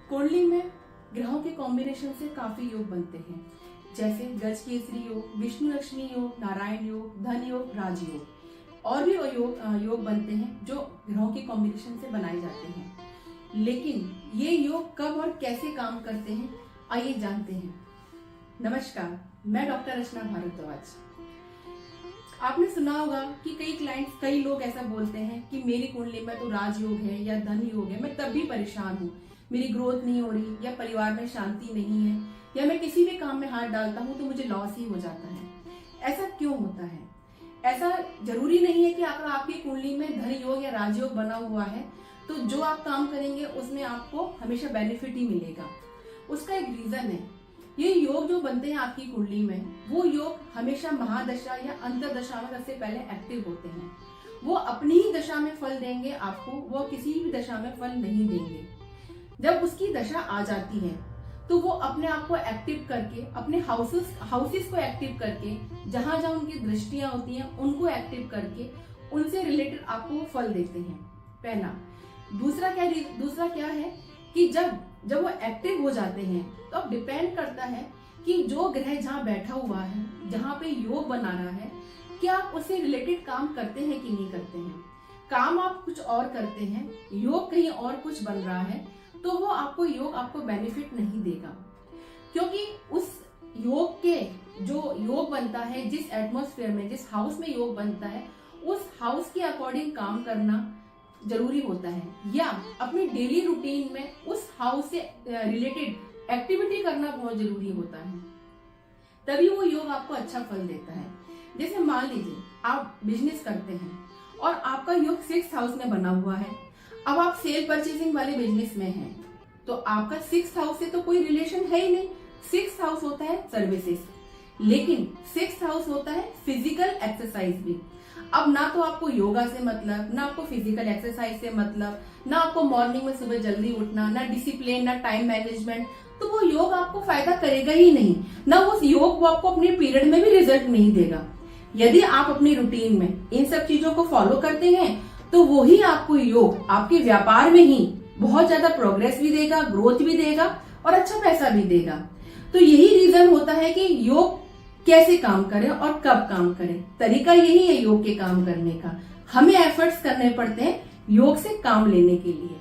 कुंडली में ग्रहों के कॉम्बिनेशन से काफी योग बनते हैं, जैसे गज केसरी योग, विष्णु लक्ष्मी योग, नारायण योग, धन योग, राजयोग और भी योग बनते हैं जो ग्रहों के कॉम्बिनेशन से बनाए जाते हैं। लेकिन ये योग कब और कैसे काम करते हैं, आइए जानते हैं। नमस्कार, मैं डॉक्टर रचना भारद्वाज। आपने सुना होगा कि कई लोग ऐसा बोलते हैं कि मेरी कुंडली में तो राजयोग है या धन योग है, मैं तब भी परेशान हूँ, मेरी ग्रोथ नहीं हो रही या परिवार में शांति नहीं है या मैं किसी भी काम में हाथ डालता हूँ तो मुझे लॉस ही हो जाता है। ऐसा क्यों होता है? ऐसा जरूरी नहीं है कि अगर आपकी कुंडली में धन योग या राजयोग बना हुआ है तो जो आप काम करेंगे उसमें आपको हमेशा बेनिफिट ही मिलेगा। उसका एक रीजन है। ये योग जो बनते हैं आपकी कुंडली में, वो योग हमेशा महादशा या अंतरदशा में सबसे पहले एक्टिव होते हैं। वो अपनी ही दशा में फल देंगे आपको, वो किसी भी दशा में फल नहीं देंगे। जब उसकी दशा आ जाती है तो वो अपने आप को एक्टिव करके, अपने हाउसेस को एक्टिव करके, जहां जहां उनकी दृष्टियां होती हैं उनको एक्टिव करके उनसे रिलेटेड आपको वो फल देते हैं, पहला। दूसरा क्या है कि जब वो एक्टिव हो जाते हैं तो अब डिपेंड करता है कि जो ग्रह जहाँ बैठा हुआ है, जहाँ पे योग बना रहा है, क्या आप उससे रिलेटेड काम करते हैं कि नहीं करते हैं। काम आप कुछ और करते हैं, योग कहीं और कुछ बन रहा है, तो वो आपको बेनिफिट नहीं देगा। क्योंकि उस योग के जो योग बनता है, जिस एटमॉस्फेयर में, जिस हाउस में योग बनता है, उस हाउस के अकॉर्डिंग काम करना जरूरी होता है, या अपने डेली रूटीन में उस हाउस से रिलेटेड एक्टिविटी करना बहुत जरूरी होता है, तभी वो योग आपको अच्छा फल देता है। जैसे मान लीजिए आप बिजनेस करते हैं और आपका योग 6th हाउस में बना हुआ है। अब आप सेल परचेसिंग वाले बिजनेस में हैं, तो आपका 6th हाउस से तो कोई रिलेशन है ही नहीं। 6th हाउस होता है सर्विसेज, लेकिन 6th हाउस होता है फिजिकल एक्सरसाइज भी। अब ना तो आपको योगा से मतलब, ना आपको फिजिकल एक्सरसाइज से मतलब, ना आपको मॉर्निंग में सुबह जल्दी उठना, ना डिसिप्लिन, ना टाइम मैनेजमेंट, तो वो योग आपको फायदा करेगा ही नहीं। ना वो योग वो आपको अपने पीरियड में भी रिजल्ट नहीं देगा। यदि आप अपनी रूटीन में इन सब चीजों को फॉलो करते हैं तो वो ही आपको योग आपके व्यापार में ही बहुत ज्यादा प्रोग्रेस भी देगा, ग्रोथ भी देगा और अच्छा पैसा भी देगा। तो यही रीजन होता है कि योग कैसे काम करे और कब काम करे। तरीका यही है योग के काम करने का। हमें एफर्ट्स करने पड़ते हैं योग से काम लेने के लिए।